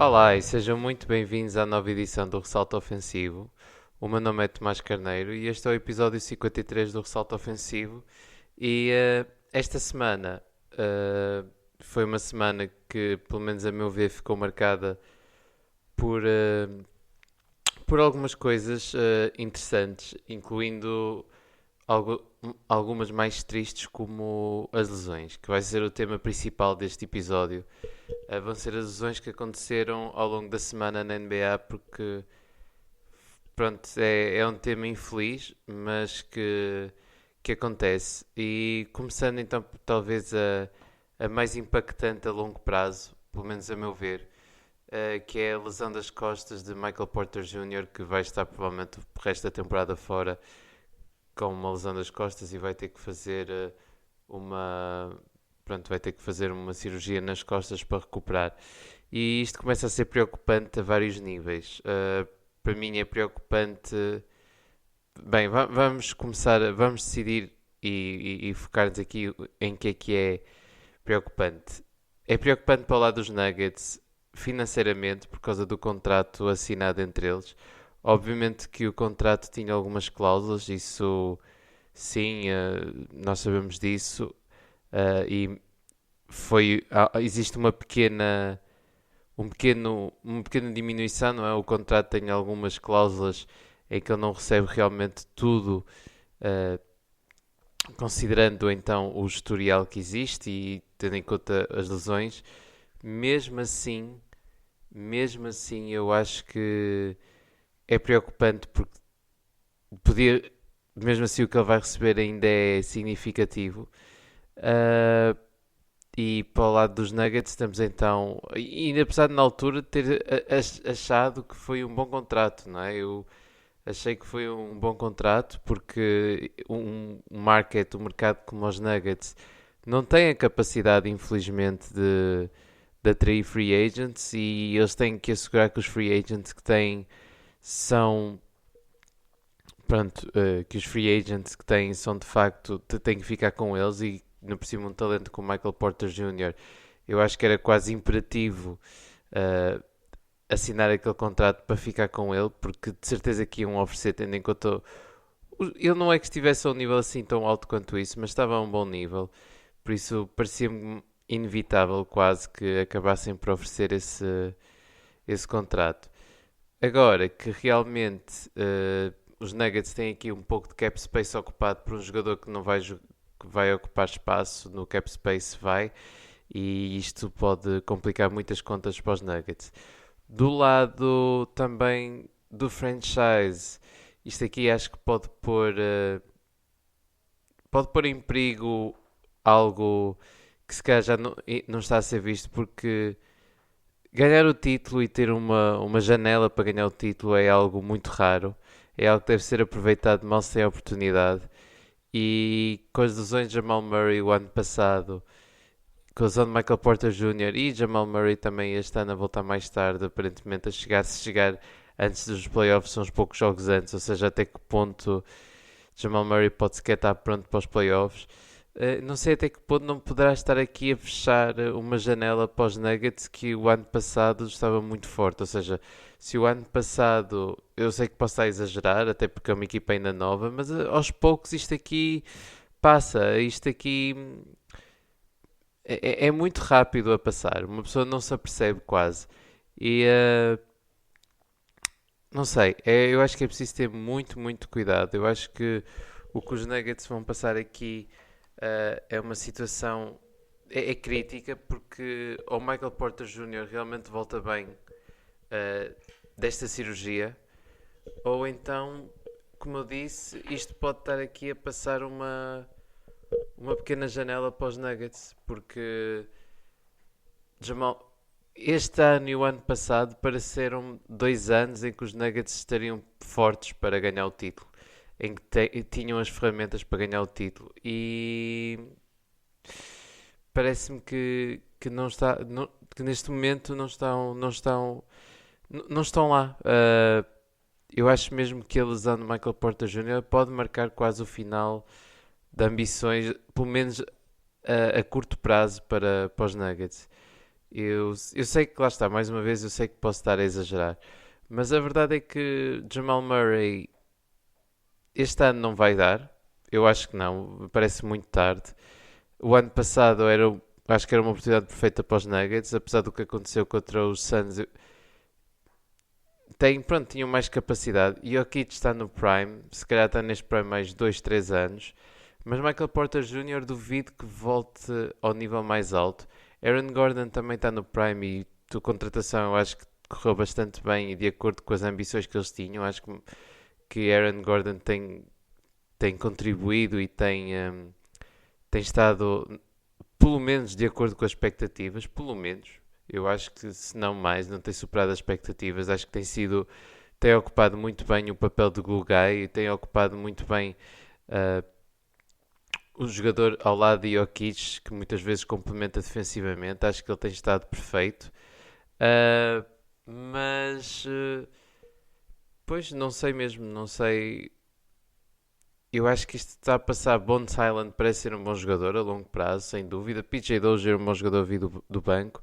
Olá e sejam muito bem-vindos à nova edição do Ressalto Ofensivo. O meu nome é Tomás Carneiro e este é o episódio 53 do Ressalto Ofensivo. Esta semana foi uma semana que, pelo menos a meu ver, ficou marcada por, por algumas coisas interessantes, incluindo algu- algumas mais tristes, como as lesões, que vai ser o tema principal deste episódio. Vão ser as lesões que aconteceram ao longo da semana na NBA, porque pronto, é um tema infeliz, mas que acontece. E começando então por talvez a mais impactante a longo prazo, pelo menos a meu ver, que é a lesão das costas de Michael Porter Jr., que vai estar provavelmente o resto da temporada fora com uma lesão das costas e vai ter que fazer uma vai ter que fazer uma cirurgia nas costas para recuperar. E isto começa a ser preocupante a vários níveis. Para mim é preocupante. Bem, vamos começar, vamos decidir e focar-nos aqui em que é preocupante. É preocupante para o lado dos Nuggets financeiramente por causa do contrato assinado entre eles. Obviamente que o contrato tinha algumas cláusulas, isso sim, nós sabemos disso. E existe uma pequena diminuição, não é? O contrato tem algumas cláusulas em que ele não recebe realmente tudo, uh, considerando então o historial que existe e tendo em conta as lesões. Mesmo assim, mesmo assim, eu acho que é preocupante porque podia, mesmo assim o que ele vai receber ainda é significativo. Uh, E para o lado dos Nuggets estamos então, e apesar de na altura ter achado que foi um bom contrato, não é? Eu achei que foi um bom contrato porque um mercado como os Nuggets não tem a capacidade, infelizmente, de atrair free agents e eles têm que assegurar que os free agents que têm são, pronto, que os free agents que têm são de facto, têm que ficar com eles e no por cima um talento como Michael Porter Jr., eu acho que era quase imperativo uh, assinar aquele contrato para ficar com ele, porque de certeza que iam oferecer, tendo em conta. Ele não é que estivesse a um nível assim tão alto quanto isso, mas estava a um bom nível, por isso parecia-me inevitável quase que acabassem por oferecer esse contrato. Agora que realmente os Nuggets têm aqui um pouco de cap space ocupado por um jogador que não vai, que vai ocupar espaço no cap space, vai, e isto pode complicar muitas contas para os Nuggets. Do lado também do franchise, isto aqui acho que pode pôr em perigo algo que se calhar já não está a ser visto, porque ganhar o título e ter uma janela para ganhar o título é algo muito raro, é algo que deve ser aproveitado mal se tem a oportunidade. E com as lesões de Jamal Murray o ano passado, com a lesão de Michael Porter Jr. e Jamal Murray também este ano a voltar mais tarde, aparentemente a chegar, se chegar antes dos playoffs, são uns poucos jogos antes, ou seja, até que ponto Jamal Murray pode sequer estar pronto para os playoffs. Não sei até que ponto não poderá estar aqui a fechar uma janela para os Nuggets que o ano passado estava muito forte. Ou seja, se o ano passado eu sei que posso estar a exagerar, até porque é uma equipa ainda nova, mas aos poucos isto aqui passa. Isto aqui é muito rápido a passar. Uma pessoa não se apercebe quase. E não sei, eu acho que é preciso ter muito, muito cuidado. Eu acho que o que os Nuggets vão passar aqui é uma situação é crítica porque ou Michael Porter Jr. realmente volta bem uh, desta cirurgia, ou então, como eu disse, isto pode estar aqui a passar uma pequena janela para os Nuggets, porque Jamal, este ano e o ano passado pareceram 2 anos em que os Nuggets estariam fortes para ganhar o título, em que tinham as ferramentas para ganhar o título e parece-me que não está, que neste momento não estão lá. Eu acho mesmo que a lesão de Michael Porter Jr. pode marcar quase o final de ambições, pelo menos a curto prazo para os Nuggets. Eu sei que lá está, mais uma vez, eu sei que posso estar a exagerar, mas a verdade é que Jamal Murray este ano não vai dar. Eu acho que não, parece muito tarde. O ano passado acho que era uma oportunidade perfeita para os Nuggets, apesar do que aconteceu contra os Suns. Pronto, tinham mais capacidade. E o Jokic está no Prime, se calhar está neste Prime mais 2 3 anos. Mas Michael Porter Jr. duvido que volte ao nível mais alto. Aaron Gordon também está no Prime e a contratação eu acho que correu bastante bem e de acordo com as ambições que eles tinham. Acho que Aaron Gordon tem contribuído e tem estado, pelo menos, de acordo com as expectativas. Pelo menos. Eu acho que, se não mais, não tem superado as expectativas. Acho que tem ocupado muito bem o papel de glue guy e tem ocupado muito bem uh, o jogador ao lado de Jokic, que muitas vezes complementa defensivamente. Acho que ele tem estado perfeito. Uh, mas, pois, não sei mesmo. Não sei. Eu acho que isto está a passar. Bones Highland parece ser um bom jogador a longo prazo, sem dúvida. PJ Dozier é um bom jogador vindo do banco.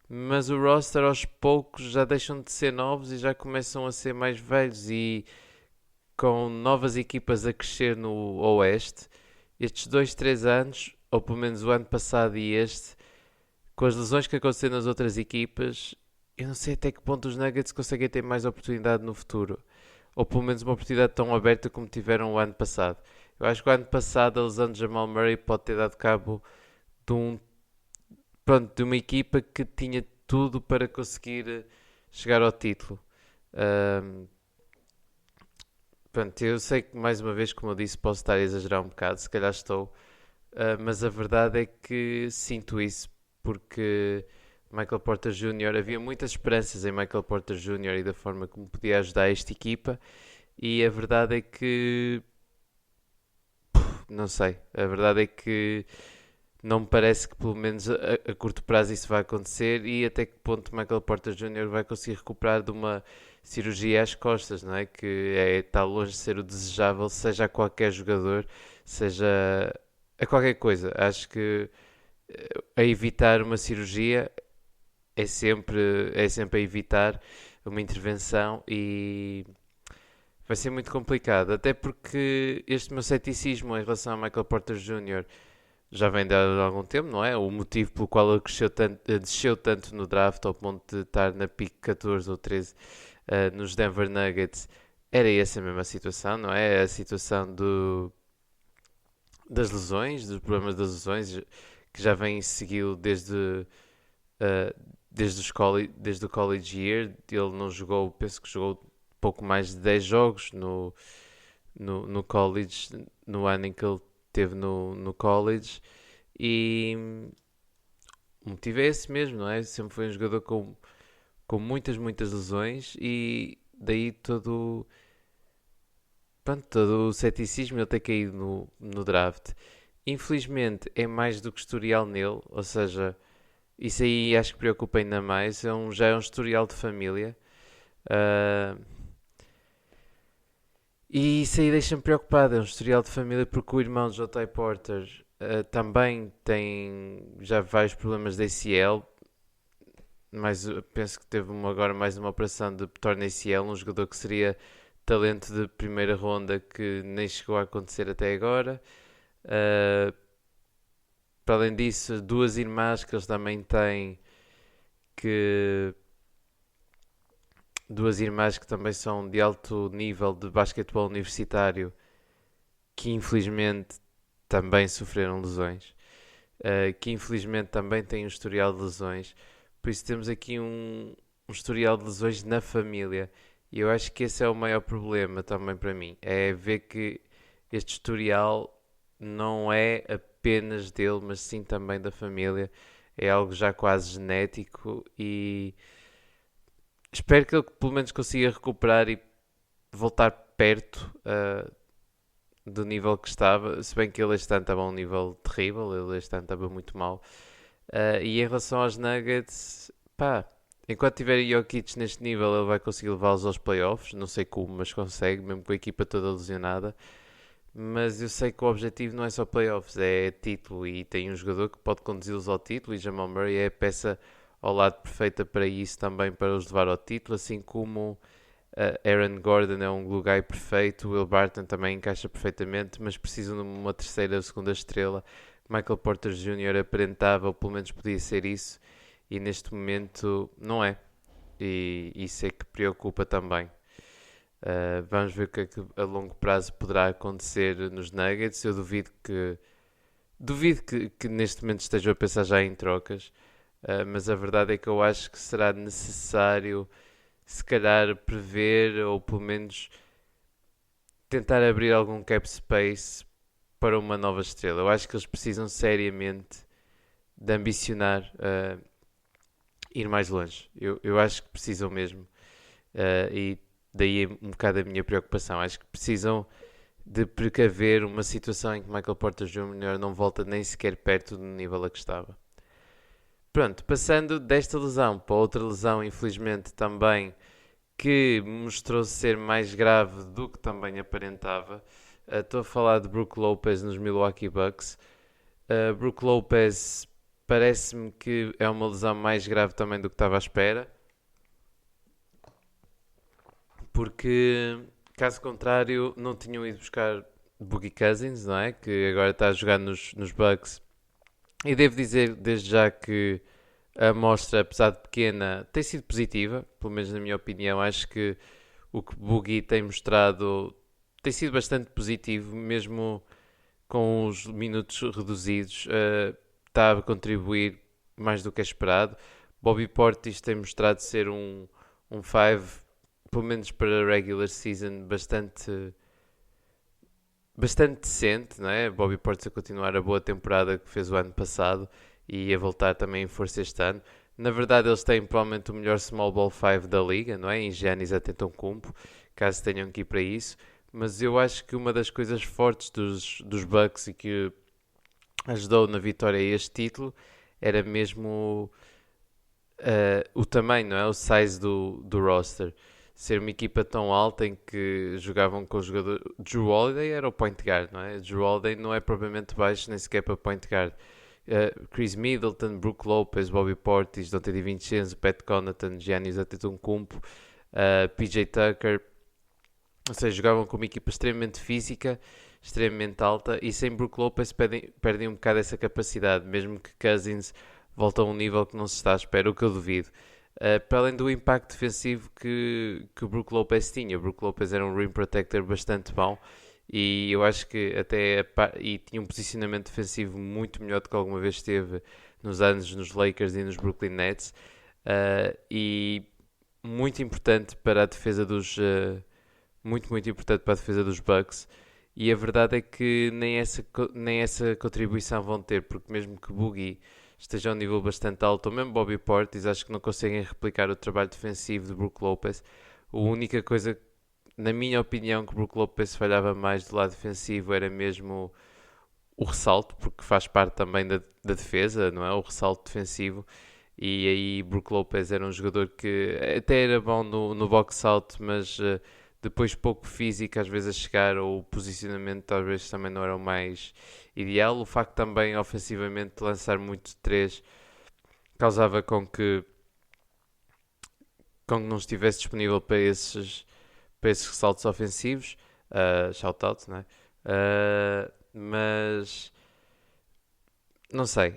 Mas o roster aos poucos já deixam de ser novos e já começam a ser mais velhos. E com novas equipas a crescer no Oeste, estes 2 3 anos, ou pelo menos o ano passado e este, com as lesões que aconteceram nas outras equipas, eu não sei até que ponto os Nuggets conseguem ter mais oportunidade no futuro. Ou pelo menos uma oportunidade tão aberta como tiveram o ano passado. Eu acho que o ano passado a lesão de Jamal Murray pode ter dado cabo de de uma equipa que tinha tudo para conseguir chegar ao título. Ahm, Pronto, eu sei que mais uma vez, como eu disse, posso estar a exagerar um bocado, se calhar estou, mas a verdade é que sinto isso porque Michael Porter Jr. havia muitas esperanças em Michael Porter Jr. e da forma como podia ajudar esta equipa, e a verdade é que não sei, a verdade é que não me parece que pelo menos a curto prazo isso vai acontecer e até que ponto Michael Porter Jr. vai conseguir recuperar de uma cirurgia às costas, não é? Que está longe de ser o desejável, seja a qualquer jogador, seja a qualquer coisa. Acho que a evitar uma cirurgia é sempre a evitar uma intervenção e vai ser muito complicado, até porque este meu ceticismo em relação a Michael Porter Jr. já vem de há algum tempo, não é? O motivo pelo qual ele desceu tanto no draft ao ponto de estar na pick 14 ou 13 nos Denver Nuggets era essa mesma situação, não é? A situação das lesões, dos problemas das lesões, que já vem seguido uh, desde o college year. Ele não jogou, penso que jogou pouco mais de 10 jogos no college, no ano em que ele teve no college. E o motivo é esse mesmo, não é? Sempre foi um jogador com muitas lesões e daí todo o ceticismo ele ter caído no draft. Infelizmente é mais do que historial nele, ou seja, isso aí acho que preocupa ainda mais. Já é um historial de família. Ah, e isso aí deixa-me preocupado. É um historial de família porque o irmão de J.T. Porter também tem já vários problemas de ACL. Mas penso que teve agora mais uma operação de torno ACL, um jogador que seria talento de primeira ronda que nem chegou a acontecer até agora. Uh, para além disso, duas irmãs que eles também têm que duas irmãs que também são de alto nível de basquetebol universitário que infelizmente também sofreram lesões, que infelizmente também têm um historial de lesões. Por isso temos aqui um historial de lesões na família. E eu acho que esse é o maior problema também para mim. É ver que este historial não é apenas dele, mas sim também da família. É algo já quase genético e espero que ele pelo menos consiga recuperar e voltar perto do nível que estava. Se bem que ele este ano estava a um nível terrível, ele este ano estava muito mal. E em relação aos Nuggets, pá, enquanto tiver Jokic neste nível, ele vai conseguir levá-los aos playoffs. Não sei como, mas consegue, mesmo com a equipa toda lesionada. Mas eu sei que o objetivo não é só playoffs, é título. E tem um jogador que pode conduzi-los ao título. E Jamal Murray é a peça ao lado perfeita para isso também, para os levar ao título, assim como Aaron Gordon é um glue guy perfeito, Will Barton também encaixa perfeitamente, mas precisam de uma terceira ou segunda estrela. Michael Porter Jr. aparentava, ou pelo menos podia ser isso, e neste momento não é. E isso é que preocupa também. Vamos ver o que é que a longo prazo poderá acontecer nos Nuggets. Eu duvido que neste momento estejam a pensar já em trocas, mas a verdade é que eu acho que será necessário, se calhar, prever ou pelo menos tentar abrir algum cap space para uma nova estrela. Eu acho que eles precisam seriamente de ambicionar ir mais longe. Eu acho que precisam mesmo. E daí um bocado a minha preocupação. Acho que precisam de precaver uma situação em que Michael Porter Jr. não volta nem sequer perto do nível a que estava. Pronto, passando desta lesão para outra lesão, infelizmente também, que mostrou ser mais grave do que também aparentava. Estou a falar de Brook Lopez nos Milwaukee Bucks. Brook Lopez parece-me que é uma lesão mais grave também do que estava à espera. Porque, caso contrário, não tinham ido buscar Boogie Cousins, não é? Que agora está a jogar nos Bucks. E devo dizer desde já que a amostra, apesar de pequena, tem sido positiva, pelo menos na minha opinião. Acho que o que Boogie tem mostrado tem sido bastante positivo, mesmo com os minutos reduzidos, está a contribuir mais do que é esperado. Bobby Portis tem mostrado ser um five, pelo menos para a regular season, bastante decente, não é? Bobby Portis a continuar a boa temporada que fez o ano passado e a voltar também em força este ano. Na verdade, eles têm provavelmente o melhor small ball 5 da liga, não é? Em Giannis Antetokounmpo, caso tenham que ir para isso. Mas eu acho que uma das coisas fortes dos Bucks e que ajudou na vitória a este título era mesmo o tamanho, não é? O size do roster. Ser uma equipa tão alta em que jogavam com o jogador. Drew Holiday era o point guard, não é? Drew Holiday não é propriamente baixo, nem sequer para point guard. Chris Middleton, Brook Lopez, Bobby Portis, Dante DiVincenzo, Pat Connaughton, Giannis Antetokounmpo, PJ Tucker. Ou seja, jogavam com uma equipa extremamente física, extremamente alta, e sem Brook Lopez perdem um bocado essa capacidade, mesmo que Cousins volte a um nível que não se está à espera, o que eu duvido. Para além do impacto defensivo que o Brook Lopez tinha. O Brook Lopez era um rim protector bastante bom e eu acho que e tinha um posicionamento defensivo muito melhor do que alguma vez teve nos anos nos Lakers e nos Brooklyn Nets. E muito importante para a defesa muito importante para a defesa dos Bucks. E a verdade é que nem essa contribuição vão ter, porque mesmo que Boogie esteja a um nível bastante alto, ou mesmo Bobby Portis, acho que não conseguem replicar o trabalho defensivo de Brook Lopez. A única coisa, na minha opinião, que Brook Lopez falhava mais do lado defensivo era mesmo o ressalto, porque faz parte também da defesa, não é? O ressalto defensivo. E aí Brook Lopez era um jogador que até era bom no box-out, mas depois pouco físico às vezes a chegar, ou o posicionamento talvez também não era o mais ideal. O facto também ofensivamente de lançar muito de 3 causava com que não estivesse disponível para esses ressaltos ofensivos, shout-out, não é? Mas não sei,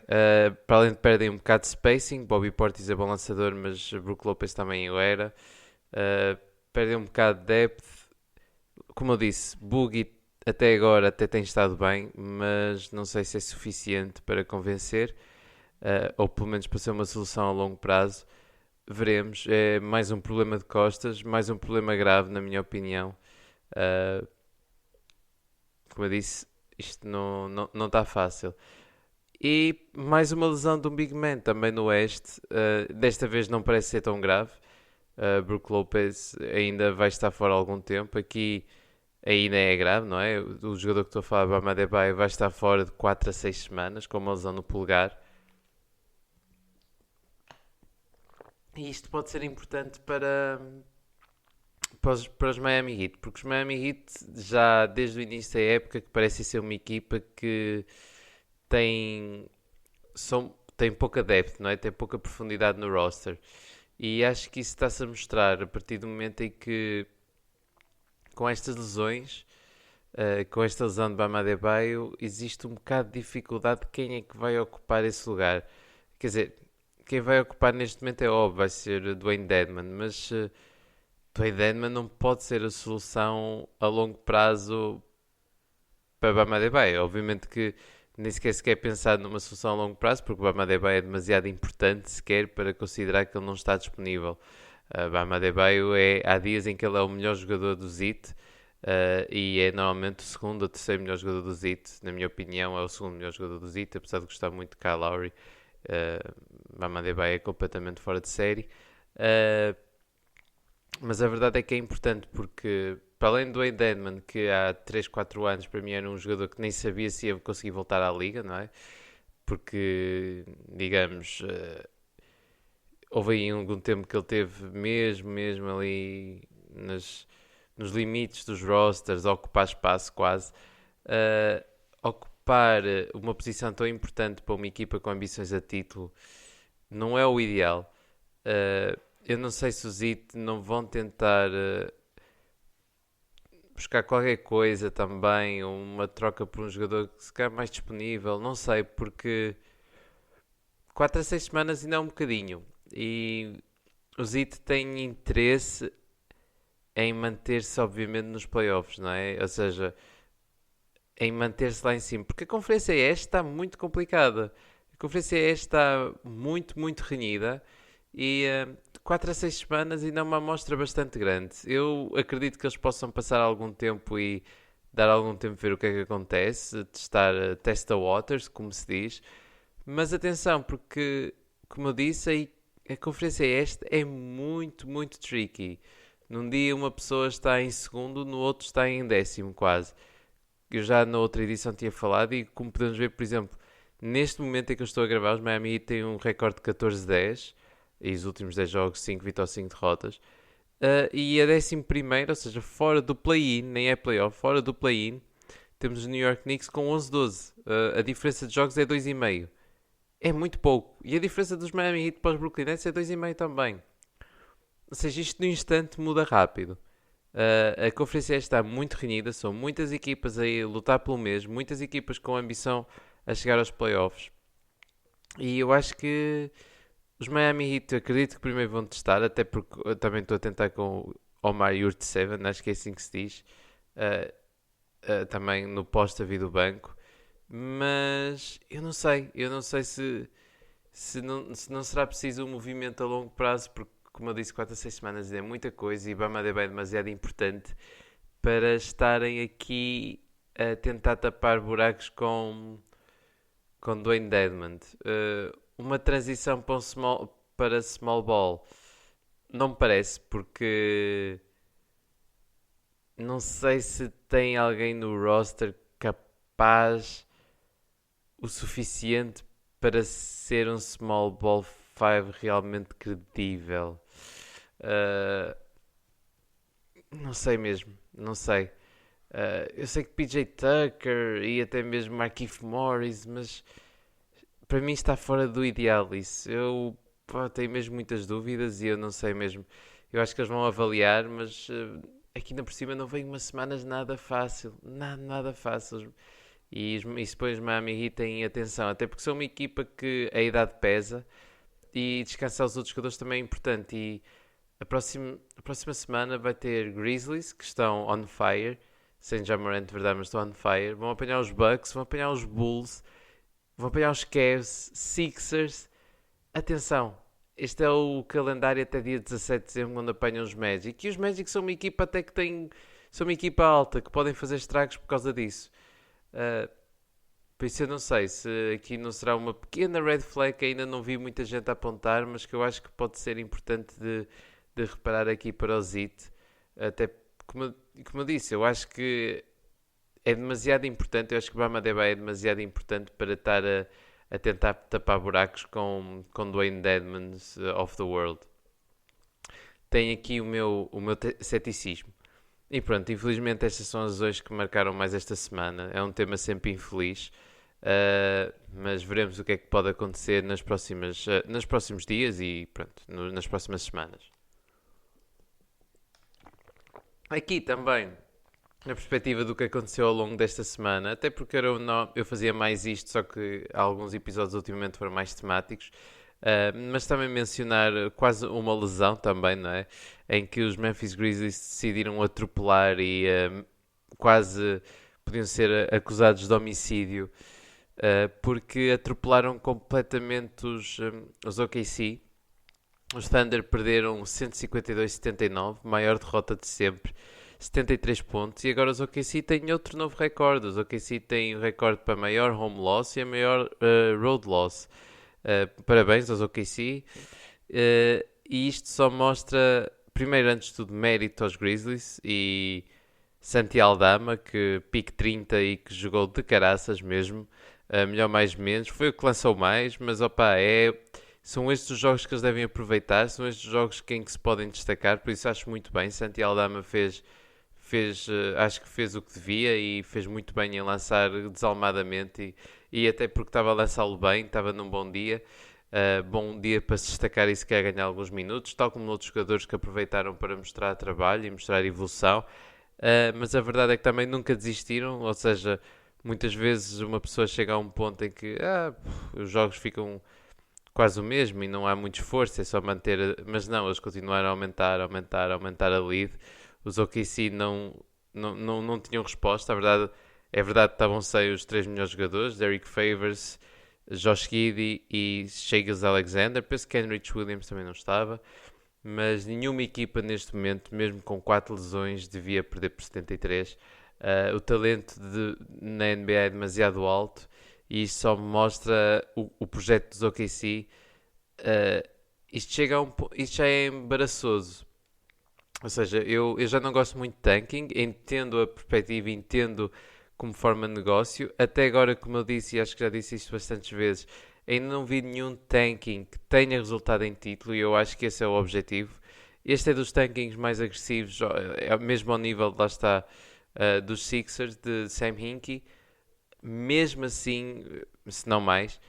para além de perdem um bocado de spacing, Bobby Portis é bom lançador, mas Brook Lopez também o era. Perdem um bocado de depth. Como eu disse, Boogie até agora até tem estado bem, mas não sei se é suficiente para convencer, ou pelo menos para ser uma solução a longo prazo. Veremos. É mais um problema de costas, mais um problema grave, na minha opinião. Uh, Como eu disse, isto não está fácil. E mais uma lesão de um big man também no Oeste. Desta vez não parece ser tão grave. Brook Lopez ainda vai estar fora algum tempo. Aqui ainda é grave, não é? O jogador que estou a falar, Bam Adebayo, vai estar fora de 4 a 6 semanas com uma lesão no polegar. E isto pode ser importante para os Miami Heat, porque os Miami Heat já desde o início da época que parece ser uma equipa que tem, tem pouca depth, não é? Tem pouca profundidade no roster. E acho que isso está-se a mostrar a partir do momento em que, com estas lesões, com esta lesão de Bam Adebayo, existe um bocado de dificuldade de quem é que vai ocupar esse lugar. Quer dizer, quem vai ocupar neste momento é óbvio, vai ser Dwayne Dedman, mas Dwayne Dedman não pode ser a solução a longo prazo para Bam Adebayo. Obviamente que nem sequer se quer pensar numa solução a longo prazo, porque o Bam Adebayo é demasiado importante sequer para considerar que ele não está disponível. Bam Adebayo há dias em que ele é o melhor jogador do ZIT, e é normalmente o segundo ou terceiro melhor jogador do ZIT. Na minha opinião, é o segundo melhor jogador do ZIT, apesar de gostar muito de Kyle Lowry. Bam Adebayo é completamente fora de série. Mas a verdade é que é importante porque, para além do Dwayne Dedman, que há 3, 4 anos para mim era um jogador que nem sabia se ia conseguir voltar à liga, não é? Porque, digamos, houve aí algum tempo que ele teve mesmo ali nos limites dos rosters, a ocupar espaço quase. Ocupar uma posição tão importante para uma equipa com ambições a título não é o ideal. Eu não sei se os IT não vão tentar buscar qualquer coisa também, ou uma troca por um jogador que se calhar mais disponível, não sei, porque 4 a 6 semanas ainda é um bocadinho. E os IT têm interesse em manter-se, obviamente, nos playoffs, não é? Ou seja, em manter-se lá em cima. Porque a Conferência Este está muito complicada. A Conferência Este está muito renhida. E 4 a 6 semanas ainda é uma amostra bastante grande. Eu acredito que eles possam passar algum tempo e dar algum tempo a ver o que é que acontece. Testar, test the waters, como se diz. Mas atenção, porque, como eu disse, a Conferência Este é muito tricky. Num dia uma pessoa está em segundo, no outro está em décimo quase. Eu já na outra edição tinha falado e como podemos ver, por exemplo, neste momento em que eu estou a gravar, os Miami Heat têm um recorde de 14-10 e os últimos 10 jogos 5 vitórias, 5 derrotas. E a 11º, ou seja, fora do play-in, nem é playoff, fora do play-in, temos os New York Knicks com 11-12. A diferença de jogos é 2,5. É muito pouco. E a diferença dos Miami Heat para os Brooklyn Nets é 2,5 também. Ou seja, isto no instante muda rápido. A conferência está muito renhida, são muitas equipas a lutar pelo mesmo, muitas equipas com ambição a chegar aos playoffs. E eu acho que os Miami Heat, acredito que primeiro vão testar, até porque eu também estou a tentar com o Omar Yurtseven, acho que é assim que se diz, também no posto-a do banco. Mas eu não sei se não será preciso um movimento a longo prazo, porque como eu disse, 4 a 6 semanas é muita coisa e Bam Adebayo é demasiado importante para estarem aqui a tentar tapar buracos com Dwayne Dedman. Uma transição para small ball não me parece, porque não sei se tem alguém no roster capaz o suficiente para ser um small ball 5 realmente credível. Não sei mesmo, não sei. Eu sei que PJ Tucker e até mesmo Markieff Morris, mas para mim está fora do ideal isso. Eu tenho mesmo muitas dúvidas e eu não sei mesmo. Eu acho que eles vão avaliar, mas aqui ainda por cima não vem umas semanas nada fácil. Nada fácil. E depois os Miami Heat têm atenção, até porque são uma equipa que a idade pesa e descansar os outros jogadores também é importante. E a próxima semana vai ter Grizzlies, que estão on fire, sem Ja Morant de verdade, mas estão on fire. Vão apanhar os Bucks, vão apanhar os Bulls, vão apanhar os Cavs, Sixers. Atenção, este é o calendário até dia 17 de dezembro, quando apanham os Magic. E os Magic são uma equipa até que são uma equipa alta, que podem fazer estragos por causa disso. Por isso eu não sei se aqui não será uma pequena red flag que ainda não vi muita gente a apontar, mas que eu acho que pode ser importante de reparar aqui para o ZIT. Até como eu disse, eu acho que é demasiado importante, eu acho que o Bam Adebayo é demasiado importante para estar a tentar tapar buracos com Dwayne Dedman of the world. Tem aqui o meu ceticismo. E pronto, infelizmente estas são as lesões que marcaram mais esta semana. É um tema sempre infeliz. Mas veremos o que é que pode acontecer nos próximos dias e pronto, nas próximas semanas. Aqui também, na perspectiva do que aconteceu ao longo desta semana, até porque eu fazia mais isto, só que alguns episódios ultimamente foram mais temáticos, mas também mencionar quase uma lesão também, não é? Em que os Memphis Grizzlies decidiram atropelar e quase podiam ser acusados de homicídio, porque atropelaram completamente os OKC. Os Thunder perderam 152-79, maior derrota de sempre, 73 pontos. E agora os OKC têm outro novo recorde. Os OKC têm o recorde para maior home loss e a maior road loss. Parabéns aos OKC. E isto só mostra, primeiro, antes de tudo, mérito aos Grizzlies e Santi Aldama, que pique 30 e que jogou de caraças mesmo. Melhor mais menos. Foi o que lançou mais, mas opa, são estes os jogos que eles devem aproveitar, são estes os jogos em que se podem destacar, por isso acho muito bem. Santi Aldama acho que fez o que devia e fez muito bem em lançar desalmadamente e até porque estava a lançá-lo bem, estava num bom dia. Bom dia para se destacar e se quer ganhar alguns minutos, tal como outros jogadores que aproveitaram para mostrar trabalho e mostrar evolução. Mas a verdade é que também nunca desistiram, ou seja, muitas vezes uma pessoa chega a um ponto em que os jogos ficam quase o mesmo e não há muito esforço, é só manter. Mas não, eles continuaram a aumentar a lead. Os OKC não tinham resposta. É verdade que estavam sem os três melhores jogadores: Derrick Favors, Josh Giddey e Shai Alexander. Penso que Kenrich Williams também não estava. Mas nenhuma equipa neste momento, mesmo com 4 lesões, devia perder por 73. O talento na NBA é demasiado alto e isso só mostra o projeto dos OKC. Isto já é embaraçoso. Ou seja, eu já não gosto muito de tanking, entendo a perspectiva, entendo como forma de negócio. Até agora, como eu disse, e acho que já disse isto bastantes vezes, ainda não vi nenhum tanking que tenha resultado em título e eu acho que esse é o objetivo. Este é dos tankings mais agressivos, é mesmo ao nível, lá está, dos Sixers, de Sam Hinkie. Mesmo assim, se não mais,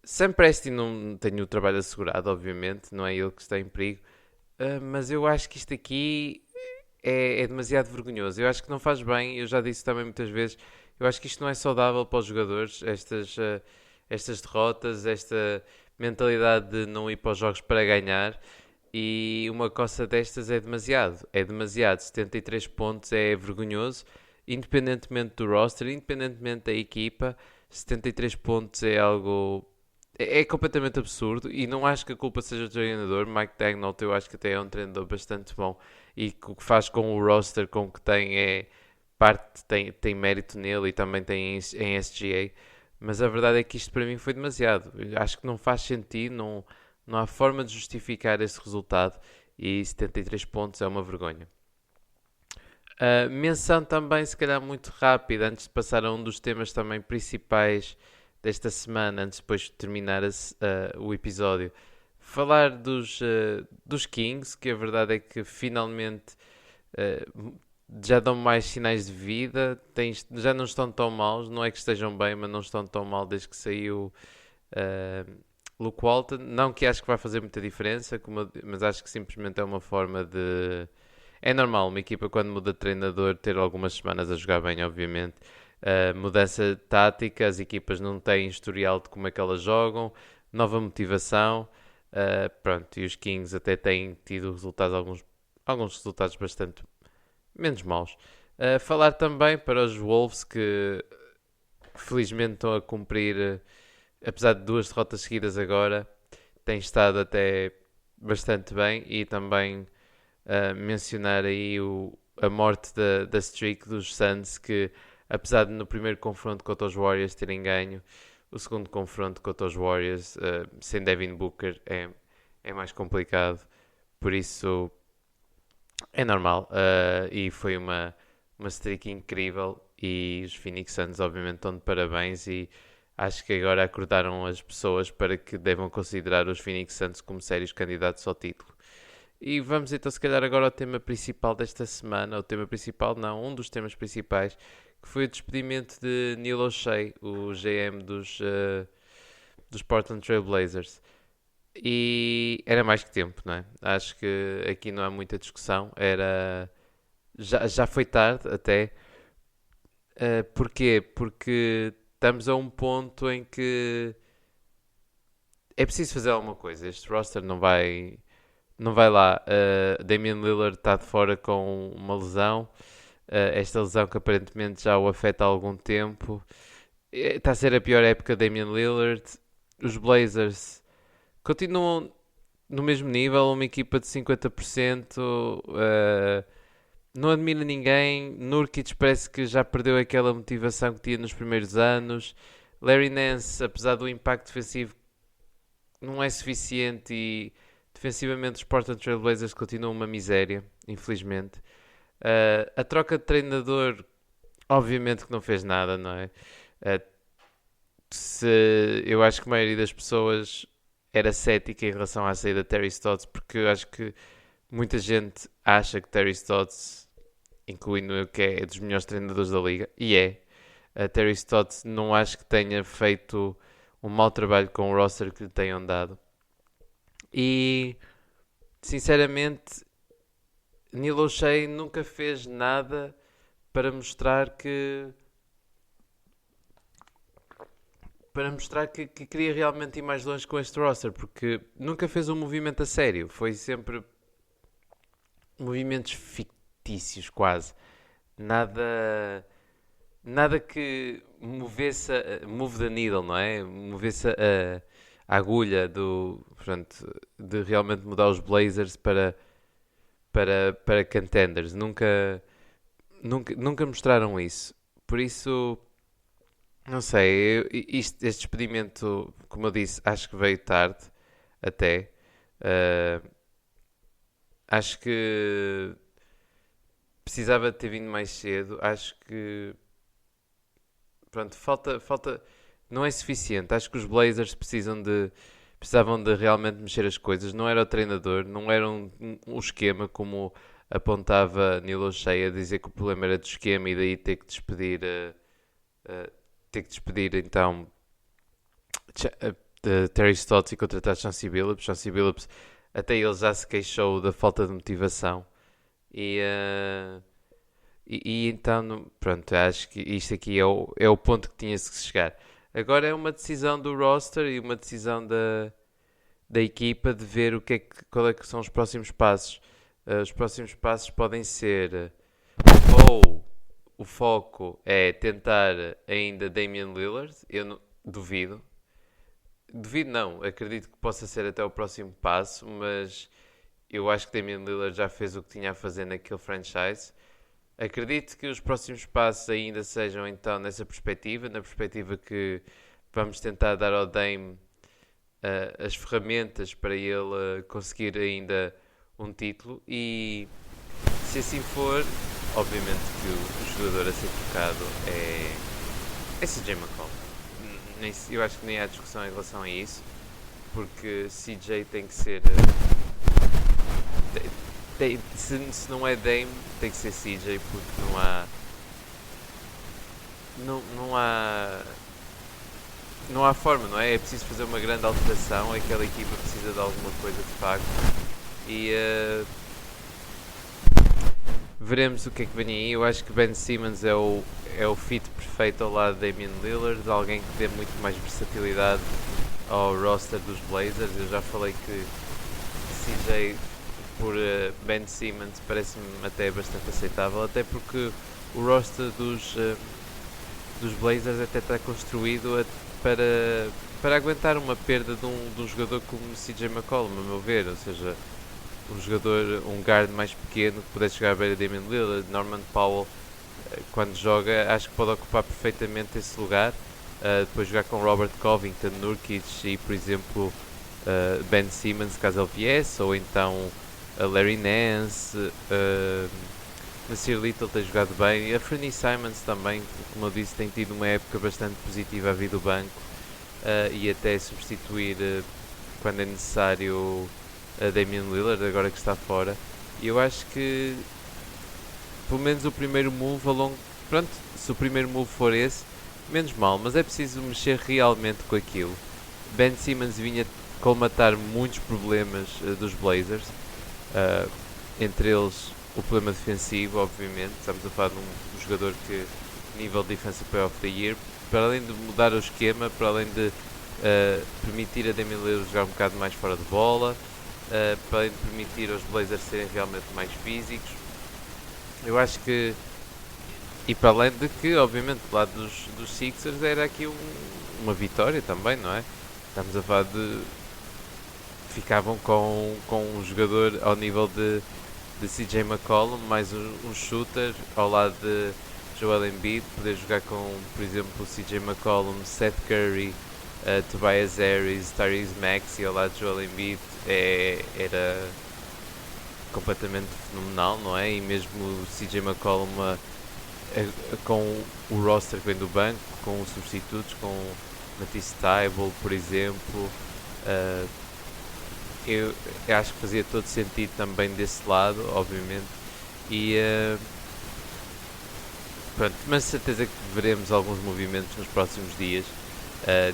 Sam Presti não tem o trabalho assegurado, obviamente, não é ele que está em perigo, mas eu acho que isto aqui é demasiado vergonhoso. Eu acho que não faz bem, eu já disse também muitas vezes, eu acho que isto não é saudável para os jogadores, estas derrotas, esta mentalidade de não ir para os jogos para ganhar. E uma coça destas é demasiado. É demasiado. 73 pontos é vergonhoso. Independentemente do roster, independentemente da equipa, 73 pontos é algo. É completamente absurdo. E não acho que a culpa seja do treinador. Mike Daigneault, eu acho que até é um treinador bastante bom. E o que faz com o roster, com o que tem, tem mérito nele e também tem em SGA. Mas a verdade é que isto para mim foi demasiado. Eu acho que não faz sentido, não há forma de justificar esse resultado e 73 pontos é uma vergonha. Menção também, se calhar muito rápida, antes de passar a um dos temas também principais desta semana, antes de depois terminar o episódio. Falar dos Kings, que a verdade é que finalmente já dão mais sinais de vida, já não estão tão maus, não é que estejam bem, mas não estão tão mal desde que saiu Luke Walton. Não que acho que vai fazer muita diferença, mas acho que simplesmente é uma forma de... É normal uma equipa quando muda de treinador ter algumas semanas a jogar bem, obviamente. Mudança tática, as equipas não têm historial de como é que elas jogam, nova motivação, pronto, e os Kings até têm tido alguns resultados bastante menos maus. Falar também para os Wolves que felizmente estão a cumprir, apesar de 2 derrotas seguidas agora, têm estado até bastante bem e também mencionar aí a morte da streak dos Suns que apesar de no primeiro confronto contra os Warriors terem ganho, o segundo confronto contra os Warriors sem Devin Booker é mais complicado, por isso é normal. E foi uma streak incrível e os Phoenix Suns obviamente estão de parabéns e acho que agora acordaram as pessoas para que devam considerar os Phoenix Suns como sérios candidatos ao título. E vamos então se calhar agora ao tema principal desta semana, o tema principal não, um dos temas principais, que que foi o despedimento de Neil O'Shea, o GM dos Portland Trail Blazers. E era mais que tempo, não é? Acho que aqui não há muita discussão. Já foi tarde até. Porquê? Porque estamos a um ponto em que é preciso fazer alguma coisa. Este roster não vai lá. Damian Lillard está de fora com uma lesão. Esta lesão que aparentemente já o afeta há algum tempo. Está a ser a pior época de Damian Lillard. Os Blazers continuam no mesmo nível, uma equipa de 50%. Não admira ninguém. Nurkic parece que já perdeu aquela motivação que tinha nos primeiros anos. Larry Nance, apesar do impacto defensivo, não é suficiente e defensivamente os Portland Trail Blazers continuam uma miséria, infelizmente. A troca de treinador, obviamente que não fez nada, não é? Eu acho que a maioria das pessoas era cética em relação à saída de Terry Stotts, porque eu acho que muita gente acha que Terry Stotts, incluindo eu, que é dos melhores treinadores da liga, e é. Terry Stotts não acho que tenha feito um mau trabalho com o roster que lhe tenham dado. E, sinceramente, Neil O'Shea nunca fez nada para mostrar que queria realmente ir mais longe com este roster, porque nunca fez um movimento a sério. Foi sempre movimentos fictícios, quase. Nada que move the needle, não é? Movesse a agulha de realmente mudar os Blazers para contenders. Nunca mostraram isso. Por isso, não sei, este despedimento, como eu disse, acho que veio tarde, até. Uh, Acho que precisava de ter vindo mais cedo. Acho que, pronto, falta, não é suficiente. Acho que os Blazers precisavam de realmente mexer as coisas. Não era o treinador, não era um esquema como apontava Neil O'Shea a dizer que o problema era do esquema e daí ter que despedir então de Terry Stotts e contratar Chauncey Billups. Chauncey Billups até ele já se queixou da falta de motivação e então pronto, acho que isto aqui é o ponto que tinha-se que chegar. Agora é uma decisão do roster e uma decisão da equipa de ver qual é que são os próximos passos. Os próximos passos podem ser ou o foco é tentar ainda Damian Lillard. Eu não, duvido não, acredito que possa ser até o próximo passo, mas eu acho que Damian Lillard já fez o que tinha a fazer naquele franchise. Acredito que os próximos passos ainda sejam então nessa perspectiva, na perspectiva que vamos tentar dar ao Dame as ferramentas para ele conseguir ainda um título e se assim for, obviamente que o jogador a ser tocado é CJ McCollum. Eu acho que nem há discussão em relação a isso, porque CJ tem que ser. Se não é Dame, tem que ser CJ, porque não há. Não há forma, não é? É preciso fazer uma grande alteração. Aquela equipa precisa de alguma coisa de facto. E veremos o que é que vem aí. Eu acho que Ben Simmons é o fit perfeito ao lado de Damian Lillard, alguém que dê muito mais versatilidade ao roster dos Blazers. Eu já falei que CJ por Ben Simmons parece-me até bastante aceitável, até porque o roster dos Blazers até está construído para aguentar uma perda de um jogador como CJ McCollum, a meu ver, ou seja, um guard mais pequeno que pudesse jogar à beira de Damian Lillard. Norman Powell, quando joga, acho que pode ocupar perfeitamente esse lugar. Depois jogar com Robert Covington, Nurkic e, por exemplo, Ben Simmons, caso ele viesse, ou então Larry Nance. Nasir Little tem jogado bem. A Fernie Simons também, como eu disse, tem tido uma época bastante positiva a vir do banco e até substituir quando é necessário a Damian Lillard, agora que está fora. E eu acho que pelo menos o primeiro move pronto, se o primeiro move for esse, menos mal, mas é preciso mexer realmente com aquilo. Ben Simmons vinha colmatar muitos problemas dos Blazers, entre eles o problema defensivo, obviamente. Estamos a falar de um jogador que, nível Defensive Player of the Year, para além de mudar o esquema, para além de permitir a Damian Lillard jogar um bocado mais fora de bola, para além de permitir aos Blazers serem realmente mais físicos, eu acho que, e para além de que, obviamente, do lado dos Sixers era aqui uma vitória também, não é? Estamos a falar de... Ficavam com um jogador ao nível de CJ McCollum, mais um shooter, ao lado de Joel Embiid, poder jogar com, por exemplo, CJ McCollum, Seth Curry, Tobias Harris, Tyrese Maxey, ao lado de Joel Embiid, era completamente fenomenal, não é? E mesmo o CJ McCollum com o roster que vem do banco, com os substitutos, com Matisse Thybulle, por exemplo, eu acho que fazia todo sentido também desse lado, obviamente, e pronto, mas certeza que veremos alguns movimentos nos próximos dias.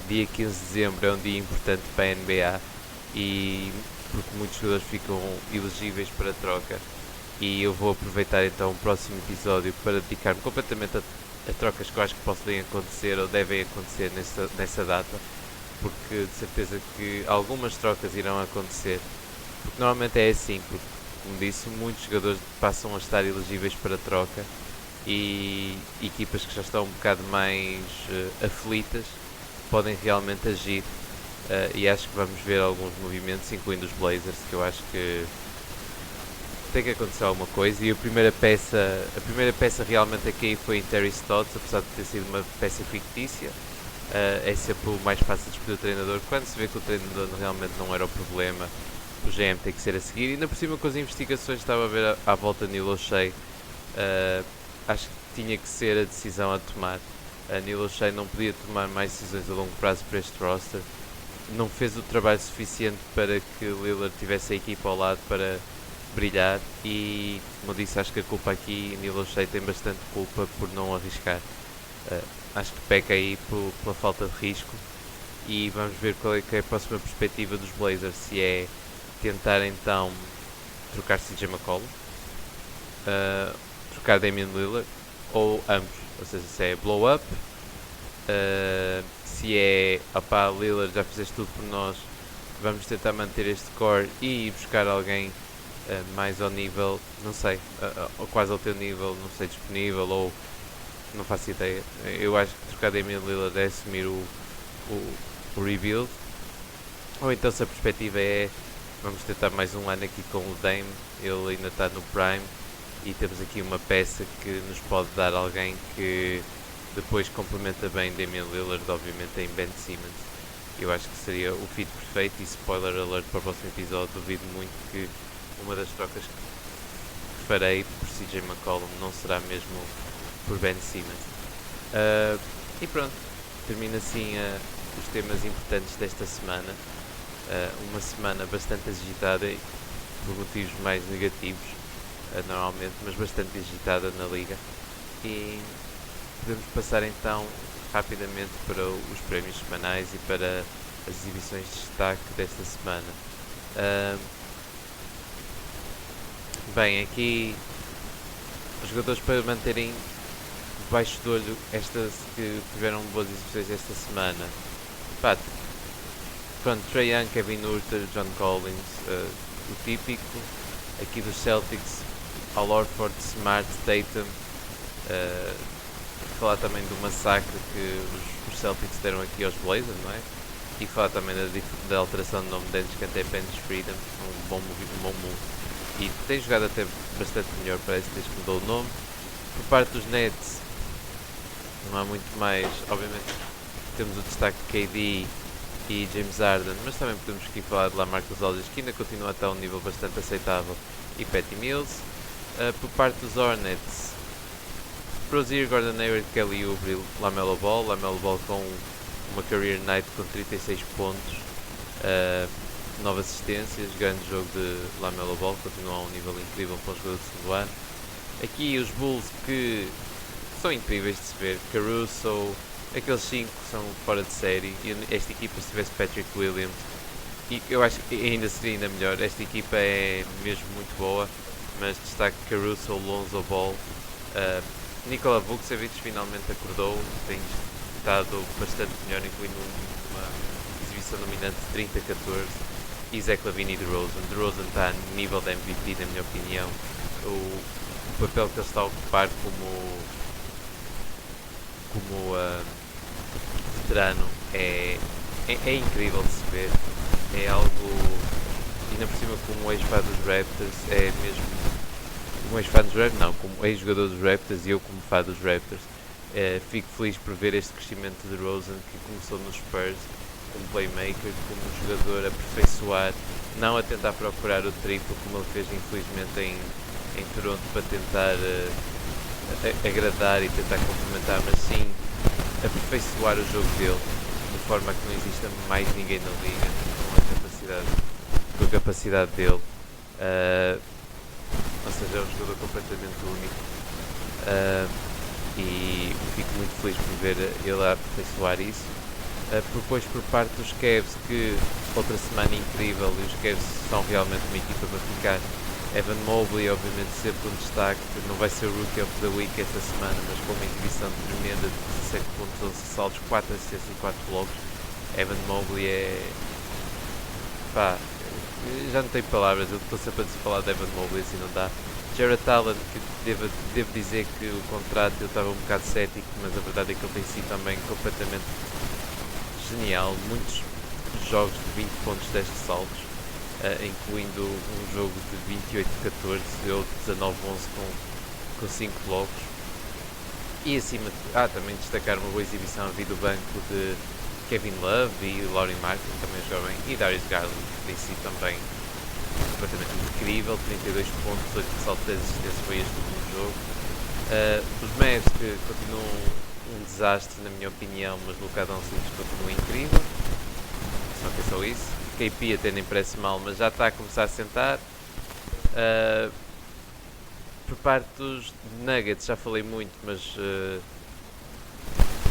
Dia 15 de dezembro é um dia importante para a NBA, e porque muitos jogadores ficam elegíveis para troca, e eu vou aproveitar então o próximo episódio para dedicar-me completamente a trocas que eu acho que podem acontecer ou devem acontecer nessa data, porque de certeza que algumas trocas irão acontecer, porque normalmente é assim, porque, como disse, muitos jogadores passam a estar elegíveis para troca, e equipas que já estão um bocado mais aflitas podem realmente agir, e acho que vamos ver alguns movimentos, incluindo os Blazers, que eu acho que tem que acontecer alguma coisa. E a primeira peça realmente aqui foi em Terry Stotts, apesar de ter sido uma peça fictícia. É sempre o mais fácil de escolher o treinador. Quando se vê que o treinador realmente não era o problema, o GM tem que ser a seguir. E ainda por cima, com as investigações que estava a ver à volta de Neil O'Shea, acho que tinha que ser a decisão a tomar. Neil O'Shea não podia tomar mais decisões a longo prazo para este roster. Não fez o trabalho suficiente para que Lillard tivesse a equipa ao lado para brilhar, e, como eu disse, acho que a culpa aqui, Neil O'Shea tem bastante culpa por não arriscar. Acho que peca aí pela falta de risco, e vamos ver qual é, que é a próxima perspectiva dos Blazers, se é tentar então trocar CJ McCollum, trocar Damian Lillard, ou ambos, ou seja, se é blow up, se é, opá, Lillard, já fizeste tudo por nós, vamos tentar manter este core e ir buscar alguém mais ao nível, não sei, ou quase ao teu nível, não sei, disponível, ou não faço ideia. Eu acho que trocar Damian Lillard é assumir o rebuild, ou então se a perspectiva é vamos tentar mais um ano aqui com o Dame, ele ainda está no prime, e temos aqui uma peça que nos pode dar alguém que depois complementa bem Damian Lillard, obviamente, em Ben Simmons. Eu acho que seria o fit perfeito, e spoiler alert para o próximo episódio, duvido muito que uma das trocas que farei por CJ McCollum não será mesmo por Ben Simmons. E pronto, termina assim os temas importantes desta semana. Uma semana bastante agitada, por motivos mais negativos, normalmente, mas bastante agitada na liga. E podemos passar então rapidamente para os prémios semanais e para as exibições de destaque desta semana. Bem, aqui os jogadores para manterem debaixo do olho que tiveram boas exibições esta semana. Pronto, Trae Young, Kevin Huerter, John Collins, o típico. Aqui dos Celtics, Al Horford, Smart, Tatum. Falar também do massacre que os Celtics deram aqui aos Blazers, não é? E falar também da alteração de nome de Dennis Bench Freedom, um bom move. E tem jogado até bastante melhor, parece, desde que mudou o nome. Por parte dos Nets, não há muito mais. Obviamente temos o destaque de KD e James Harden, mas também podemos aqui falar de LaMarcus Aldridge, que ainda continua a estar a um nível bastante aceitável, e Patty Mills. Por parte dos Hornets, Rozier, Gordon Hayward, Kelly Oubre, Lamelo Ball com uma career night com 36 pontos, 9 assistências, grande jogo de Lamelo Ball, continua a um nível incrível para os jogadores do segundo ano. Aqui os Bulls, que são incríveis de se ver. Caruso, aqueles 5 são fora de série. E esta equipa, se tivesse Patrick Williams, e eu acho que ainda seria ainda melhor. Esta equipa é mesmo muito boa, mas destaque Caruso, Lonzo Ball. Nikola Vucevic finalmente acordou, tem estado bastante melhor, incluindo uma exibição dominante de 30-14. E Zach LaVine e DeRozan. DeRozan está a nível de MVP, na minha opinião. O papel que ele está a ocupar como veterano é incrível de se ver. É algo, ainda por cima, como ex-fã dos Raptors, é mesmo como ex-fã dos Raptors, não, como ex-jogador dos Raptors e eu como fã dos Raptors, fico feliz por ver este crescimento de DeRozan, que começou nos Spurs como playmaker, como jogador a aperfeiçoar, não a tentar procurar o triplo como ele fez infelizmente em Toronto para tentar agradar e tentar complementar, mas sim aperfeiçoar o jogo dele de forma a que não exista mais ninguém na liga com a capacidade dele. Ou seja, é um jogador completamente único. E fico muito feliz por ver ele a aperfeiçoar isso. Depois, por parte dos Cavs, que outra semana incrível, e os Cavs são realmente uma equipa para ficar. Evan Mobley, obviamente, sempre um destaque. Não vai ser o Rookie of the Week esta semana, mas com uma exibição tremenda de 17 pontos, 11 saltos, 4 assistências e 4 blocos. Evan Mobley é. Pá, já não tenho palavras, eu estou sempre a falar de Evan Mobley, assim não dá. Jarrett Allen, que devo dizer que o contrato eu estava um bocado cético, mas a verdade é que ele tem sido também completamente genial. Muitos jogos de 20 pontos, 10 saltos, incluindo um jogo de 28-14 ou 19-11 com 5 blocos. E acima de também destacar uma boa exibição a vir do banco de Kevin Love e Lauri Martin, também jovem, e Darius Garland, que tem sido também completamente incrível. 32 pontos, 8 ressaltos, 10 assistências foi este último jogo. Os Mavs, que continuam um desastre na minha opinião, mas o Luka Doncic continua incrível, só que é só isso. KP até nem parece mal, mas já está a começar a sentar. Por parte dos Nuggets já falei muito, mas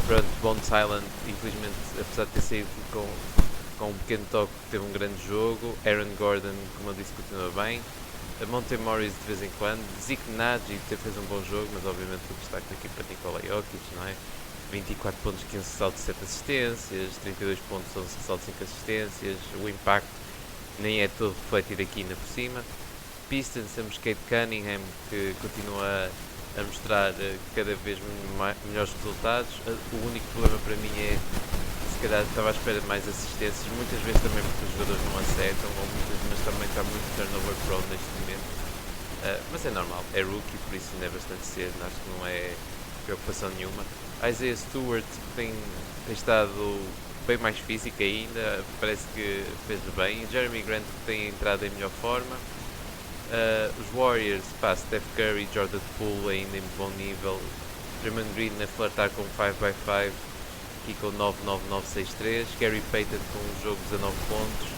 pronto, Bones Highland, infelizmente, apesar de ter saído com um pequeno toque, teve um grande jogo. Aaron Gordon, como eu disse, continua bem. Monte Morris de vez em quando. Zeke Naji fez um bom jogo, mas obviamente o destaque aqui para Nikola Jokic, não é? 24 pontos, 15 ressaltos, 7 assistências, 32 pontos, 11 ressaltos, 5 assistências. O impacto nem é todo refletido aqui ainda por cima. Pistons, temos Cade Cunningham, que continua a mostrar cada vez melhores resultados. O único problema para mim é, se calhar estava à espera de mais assistências, muitas vezes também porque os jogadores não acertam, mas também está muito turnover prone neste momento. Mas é normal, é rookie, por isso ainda é bastante cedo, acho que não é preocupação nenhuma. Isaiah Stewart tem estado bem mais físico ainda, parece que fez bem. Jeremy Grant tem entrado em melhor forma. Os Warriors, Steph Curry, Jordan Poole ainda em bom nível. Draymond Green a flertar com 5x5, aqui com 9-9-9-6-3. Gary Payton com um jogo de 19 pontos.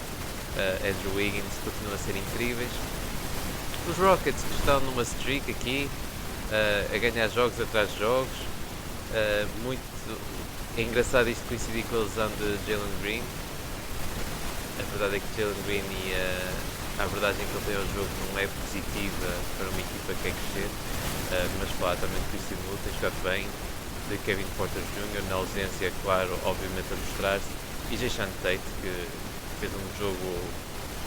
Andrew Wiggins continua a ser incríveis. Os Rockets, que estão numa streak aqui, a ganhar jogos atrás de jogos. É engraçado isto coincidir com a lesão de Jalen Green. A verdade é que Jalen Green e a abordagem que ele tem ao jogo não é positiva para uma equipa que quer crescer, mas claro, também Christian Wood tem jogado bem, de Kevin Porter Jr. na ausência, claro, obviamente a mostrar-se, e Jason Tate, que fez um jogo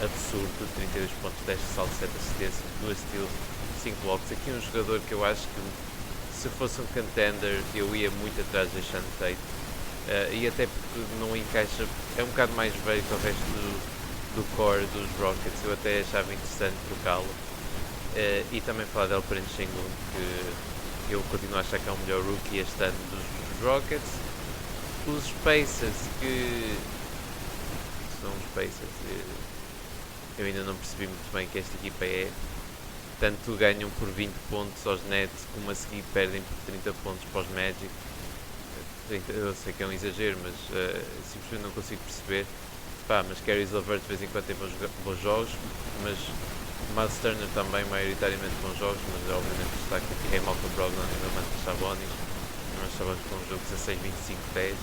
absurdo, 32 pontos, 10 ressaltos, 7 assistências, 2 steals, 5 blocos. Aqui um jogador que eu acho que, se fosse um contender, eu ia muito atrás de Jason Tate, e até porque não encaixa, é um bocado mais velho que o resto do core dos Rockets, eu até achava interessante trocá-lo. E também falar de Alperen Sengun, que eu continuo a achar que é o melhor rookie este ano dos Rockets. Os Pacers, que são os Pacers, eu ainda não percebi muito bem que esta equipa é. Tanto ganham por 20 pontos aos Nets, como a seguir perdem por 30 pontos para os Magic. Eu sei que é um exagero, mas simplesmente não consigo perceber. Mas Caris LeVert de vez em quando tem bons jogos, mas Miles Turner também maioritariamente bons jogos, mas obviamente o destaque aqui é Malcolm Brogdon e Domantas Sabonis. nós estávamos com um jogo 16-25-10.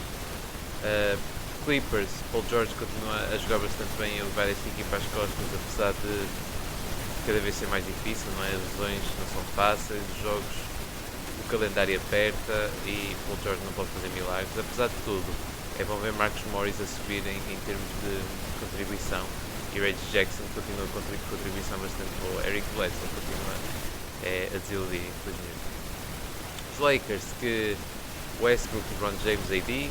Clippers, Paul George continua a jogar bastante bem e a levar esta equipa às costas, apesar de cada vez ser mais difícil, não é? As lesões não são fáceis, os jogos, o calendário aperta e Paul George não pode fazer milagres. Apesar de tudo, é bom ver Marcus Morris a subir em termos de contribuição e Reggie Jackson continua com contribuição bastante boa. Eric Bledsoe continua a desiludir, infelizmente. Os Lakers, que Westbrook, LeBron James, AD,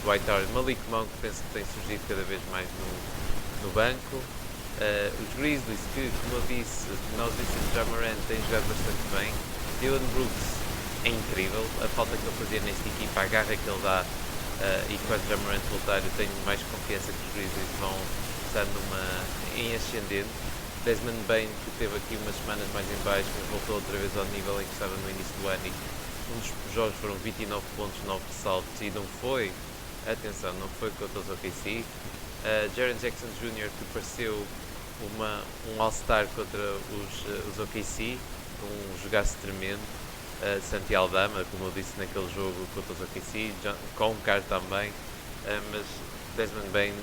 Dwight Howard, Malik Monk, penso que tem surgido cada vez mais no banco. Os Grizzlies, que, como eu disse, nós dissemos já Morant, tem jogado bastante bem. Dylan Brooks é incrível, a falta que ele fazia nesta equipa, a garra que ele dá, e quando já Morant voltar, eu tenho mais confiança que os Grizzlies vão estar em ascendente. Desmond Bane, que teve aqui umas semanas mais em baixo, mas voltou outra vez ao nível em que estava no início do ano, e um dos jogos foram 29 pontos, 9 ressaltos, e não foi, atenção, não foi contra os OKC. Jaren Jackson Jr., que pareceu um All-Star contra os OKC, um jogaço tremendo. Santi Aldama, como eu disse naquele jogo contra os OKC, Concar também, mas Desmond Bane,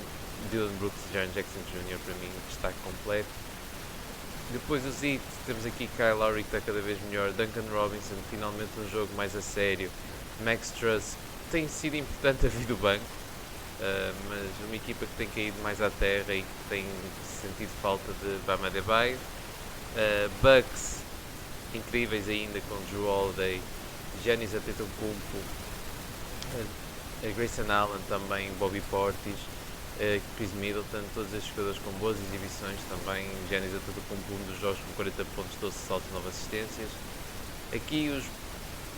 Dylan Brooks e Jaren Jackson Jr. para mim destaque completo. Depois os Heat, temos aqui Kyle Lowry, que está cada vez melhor, Duncan Robinson, finalmente um jogo mais a sério, Max Truss, tem sido importante a vir do banco, mas uma equipa que tem caído mais à terra e que tem sentido falta de Bam Adebayo. Bucks, incríveis ainda, com Drew Holiday, Giannis Antetokounmpo, a Grayson Allen também, Bobby Portis, Chris Middleton, todos estes jogadores com boas exibições também. Giannis Antetokounmpo, um dos jogos com 40 pontos, 12 saltos, 9 assistências. Aqui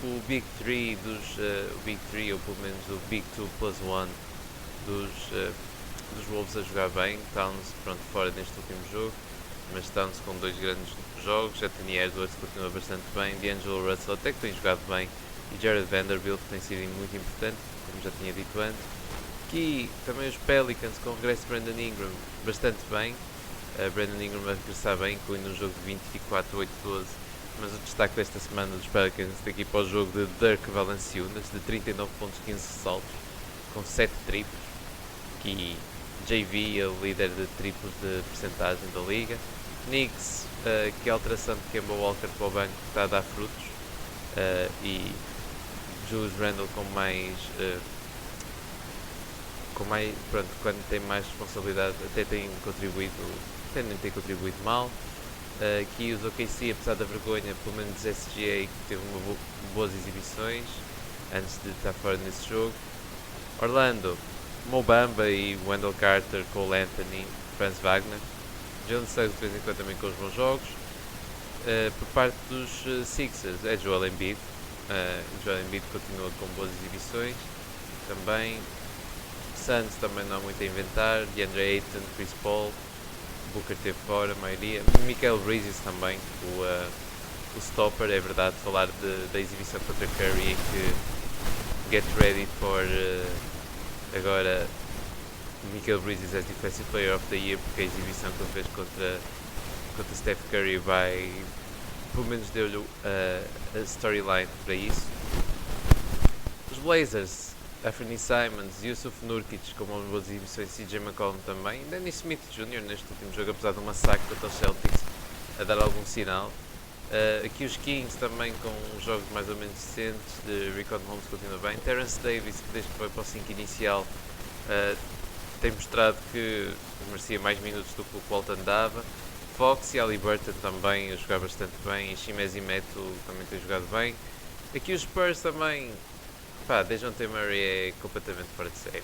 o Big 3 o Big 3, ou pelo menos o Big 2 plus 1 dos Wolves a jogar bem. Towns, pronto, fora neste último jogo, mas Towns com 2 grandes jogos. Anthony Edwards continua bastante bem, D'Angelo Russell até que tem jogado bem, e Jared Vanderbilt tem sido muito importante, como já tinha dito antes. Aqui também os Pelicans, com o regresso de Brandon Ingram, bastante bem. Brandon Ingram vai regressar bem, incluindo um jogo de 24-8-12. Mas o destaque desta semana dos Pelicans tem aqui para o jogo de Dirk Valanciunas, de 39 pontos, 15 ressaltos, com 7 triplos. Aqui JV é o líder de triplos de percentagem da liga. Knicks, que a alteração de Kemba Walker para o banco está a dar frutos. E Julius Randle com mais, pronto, quando tem mais responsabilidade, até tem contribuído, até nem tem contribuído mal. Aqui os OKC, apesar da vergonha, pelo menos SGA, que teve boas exibições antes de estar fora nesse jogo. Orlando, Mo Bamba e Wendell Carter, Cole Anthony, Franz Wagner. Jalen Suggs de vez em quando também com os bons jogos. Por parte dos Sixers é Joel Embiid. Joel Embiid continua com boas exibições também. Suns também não há muito a inventar. DeAndre Ayton, Chris Paul, Booker esteve fora, a maioria. Michael Bridges também, o stopper, é verdade, falar da exibição contra Curry, que get ready for agora Michael Bridges as Defensive Player of the Year, porque a exibição que ele fez contra Steph Curry vai, pelo menos deu-lhe a storyline para isso. Os Blazers, Anthony Simons, Yusuf Nurkic com boas exibições, CJ McCollum também, Dennis Smith Jr. neste último jogo, apesar de um massacre contra os Celtics, a dar algum sinal. Aqui os Kings também com jogos mais ou menos decentes, de Rickon Holmes continua bem. Terence Davis, que desde que foi para o 5 inicial tem mostrado que merecia mais minutos do que o Walton dava. Fox e Haliburton também a jogar bastante bem, e Chimezie Metu também tem jogado bem. Aqui os Spurs também, Dejounte Murray é completamente fora de série.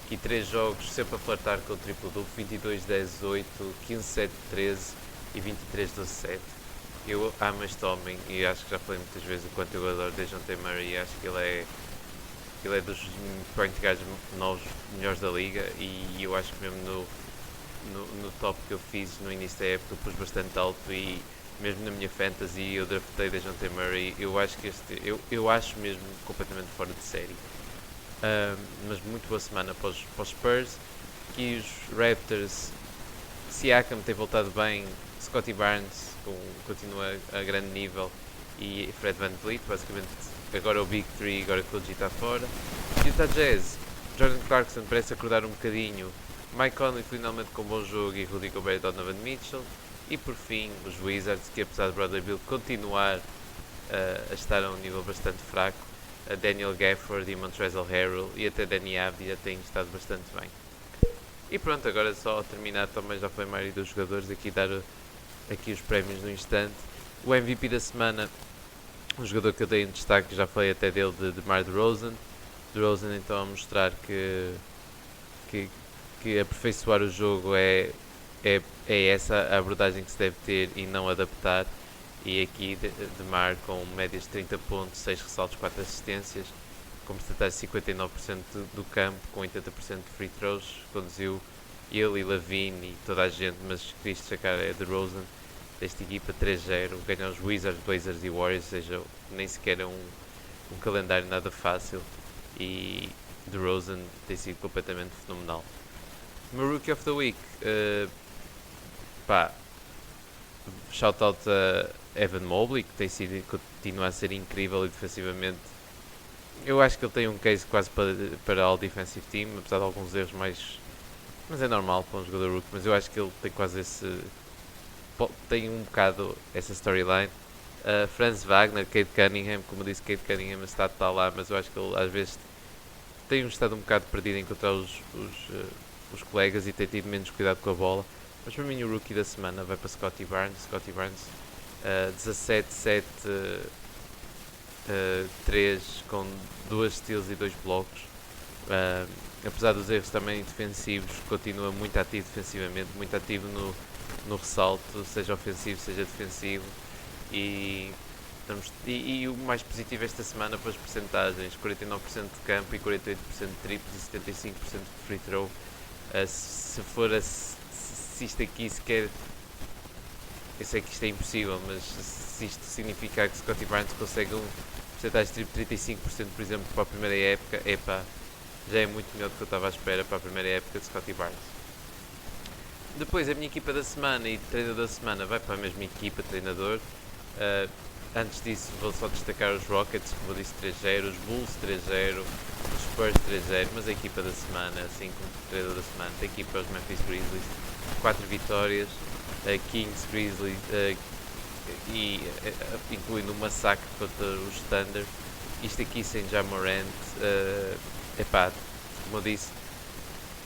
Aqui 3 jogos sempre a flertar com o triplo-duplo, 22-10-18, 15-7-13 e 23-12-7. Eu amo este homem e acho que já falei muitas vezes o quanto eu adoro Dejounte Murray, e acho que ele é dos point guards novos melhores da liga, e eu acho que mesmo no top que eu fiz no início da época eu pus bastante alto, e mesmo na minha fantasy eu draftei Dejounte Murray. Eu acho que eu acho mesmo completamente fora de série. Mas muito boa semana para os Spurs. Aqui os Raptors, Siakam tem voltado bem, Scottie Barnes continua a grande nível, e Fred VanVleet basicamente agora o Big Three, agora que o OG está fora. Utah Jazz, Jordan Clarkson parece acordar um bocadinho, Mike Conley finalmente com um bom jogo e Rudy Gobert e Donovan Mitchell. E por fim, os Wizards, que apesar de Bradley Beal continuar a estar a um nível bastante fraco, Daniel Gafford e Montrezl Harrell e até Danny Avdija têm estado bastante bem. E pronto, agora só terminar, também já foi a maioria dos jogadores, aqui dar aqui os prémios no instante. O MVP da semana, um jogador que eu dei em destaque, já falei até dele, de DeMar DeRozan. DeRozan então a mostrar que aperfeiçoar o jogo é essa a abordagem que se deve ter e não adaptar. E aqui DeMar com médias de 30 pontos, 6 ressaltos, 4 assistências, com porcentagem de 59% do campo, com 80% de free throws, conduziu ele e Lavine e toda a gente, mas queria destacar é DeRozan desta equipa 3-0, ganhou os Wizards, Blazers e Warriors, ou seja, nem sequer é um calendário nada fácil, e DeRozan tem sido completamente fenomenal. O meu Rookie of the Week, shout-out a Evan Mobley, que continua a ser incrível e defensivamente. Eu acho que ele tem um case quase para All Defensive Team, apesar de alguns erros mais... Mas é normal para um jogador rookie, mas eu acho que ele tem quase esse... Tem um bocado essa storyline. Franz Wagner, Cade Cunningham, como eu disse, Cade Cunningham está lá, mas eu acho que ele às vezes tem estado um bocado perdido em encontrar os colegas e tem tido menos cuidado com a bola. Mas para mim o rookie da semana vai para Scottie Barnes. 17-7, 3 com 2 steals e 2 blocos. Apesar dos erros também defensivos, continua muito ativo defensivamente, muito ativo no ressalto, seja ofensivo, seja defensivo. E o mais positivo esta semana para as percentagens: 49% de campo e 48% de triplos e 75% de free throw. Se isto aqui sequer... Eu sei que isto é impossível, mas se isto significar que Scottie Barnes consegue um porcentagem de triplo 35%, por exemplo, para a primeira época, já é muito melhor do que eu estava à espera para a primeira época de Scottie Barnes. Depois, a minha equipa da semana e treinador da semana vai para a mesma equipa, treinador. Antes disso, vou só destacar os Rockets, como eu disse, 3-0, os Bulls 3-0, os Spurs 3-0, mas a equipa da semana, assim como o treinador da semana, a equipa é os Memphis Grizzlies, 4 vitórias, Kings, Grizzlies, incluindo um massacre contra os Thunder. Isto aqui sem Ja Morant, como eu disse,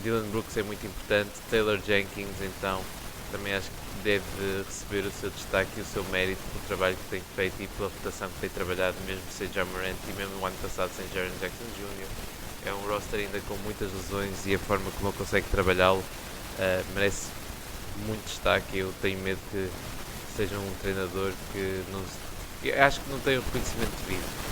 Dylan Brooks é muito importante, Taylor Jenkins então também acho que deve receber o seu destaque e o seu mérito pelo trabalho que tem feito e pela rotação que tem trabalhado, mesmo sem Ja Morant e mesmo no ano passado sem Jaren Jackson Jr. É um roster ainda com muitas lesões e a forma como ele consegue trabalhá-lo merece muito destaque. Eu tenho medo que seja um treinador que eu acho que não tem o reconhecimento devido.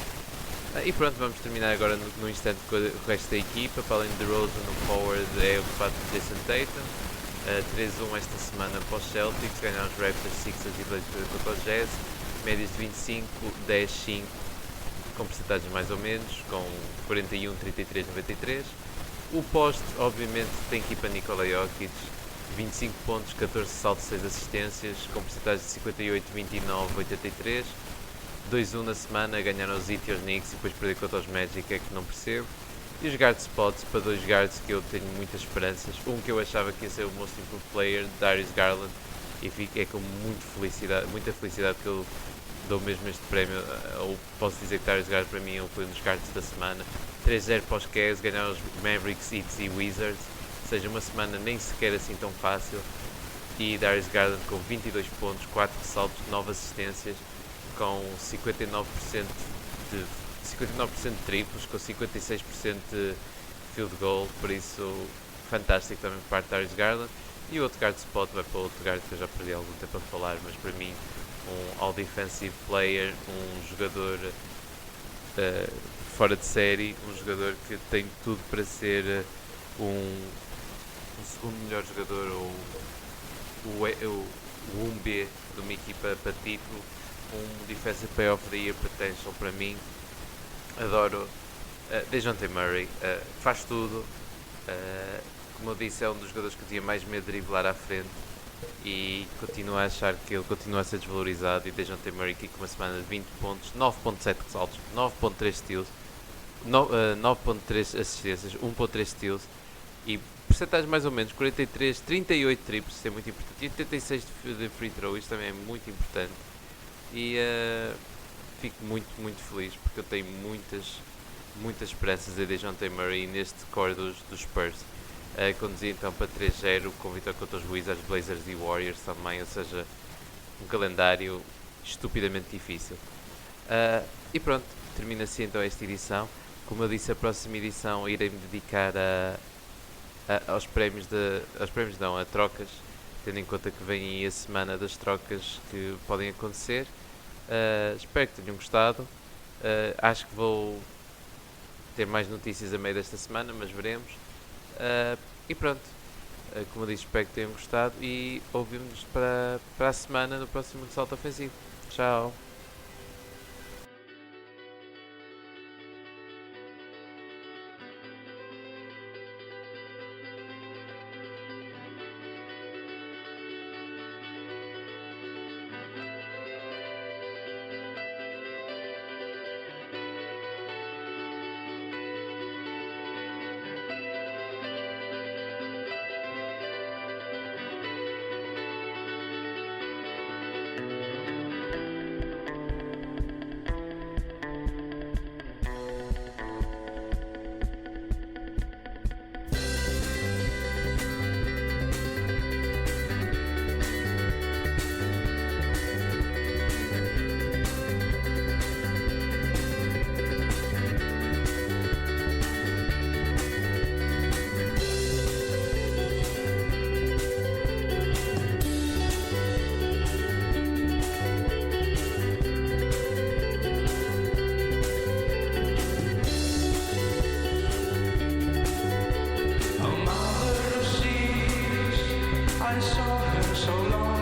E pronto, vamos terminar agora no instante com o resto da equipa. Para além de DeRozan, no forward é ocupado por Jason Tatum. 3-1 esta semana para os Celtics, ganharam os Raptors, Sixers e Blazers contra os Jazz. Médias de 25, 10, 5, com percentagens mais ou menos, com 41, 33, 93. O poste, obviamente, tem equipa Nikola Jokic, 25 pontos, 14 saltos, 6 assistências, com percentagens de 58, 29, 83. 2-1 na semana, ganharam os Heat e os Knicks e depois perder contra os Magic, é que não percebo. E os guard spots para 2 guards que eu tenho muitas esperanças. Um que eu achava que ia ser o Most Improved Player, Darius Garland, e é com muita felicidade que eu dou mesmo este prémio. Ou posso dizer que Darius Garland para mim foi um dos guards da semana. 3-0 para os Cavs, ganharam os Mavericks, Heat e Wizards, ou seja, uma semana nem sequer assim tão fácil. E Darius Garland com 22 pontos, 4 ressaltos, 9 assistências, com 59% de triplos, com 56% de field goal, por isso fantástico também por parte de Darius Garland. E o outro guard spot vai para outro guard que eu já perdi algum tempo a falar, mas para mim um all defensive player, um jogador fora de série, um jogador que tem tudo para ser um segundo melhor jogador ou o 1B de uma equipa para título, um defensive player of the year potential para mim. Adoro DeJounte Murray, faz tudo, como eu disse, é um dos jogadores que eu tinha mais medo de driblar à frente e continuo a achar que ele continua a ser desvalorizado. E Dejounte Murray aqui com uma semana de 20 pontos, 9.7 ressaltos, 9.3 steals, 9.3 assistências, 1.3 steals e porcentagens mais ou menos 43, 38 triplos, isso é muito importante, e 86 de free throw, isto também é muito importante. E fico muito feliz porque eu tenho muitas esperanças em Dejounte Murray neste core dos Spurs. Conduzir então para 3-0 com vitória contra os Wizards, Blazers e Warriors também, ou seja, um calendário estupidamente difícil. E pronto, termina assim então esta edição. Como eu disse, a próxima edição irei-me dedicar aos prémios não, a trocas, tendo em conta que vem aí a semana das trocas que podem acontecer. Espero que tenham gostado. Acho que vou ter mais notícias a meio desta semana, mas veremos. E pronto, como eu disse, espero que tenham gostado e ouvimos para a semana no próximo Salto Ofensivo. Tchau! I saw her so long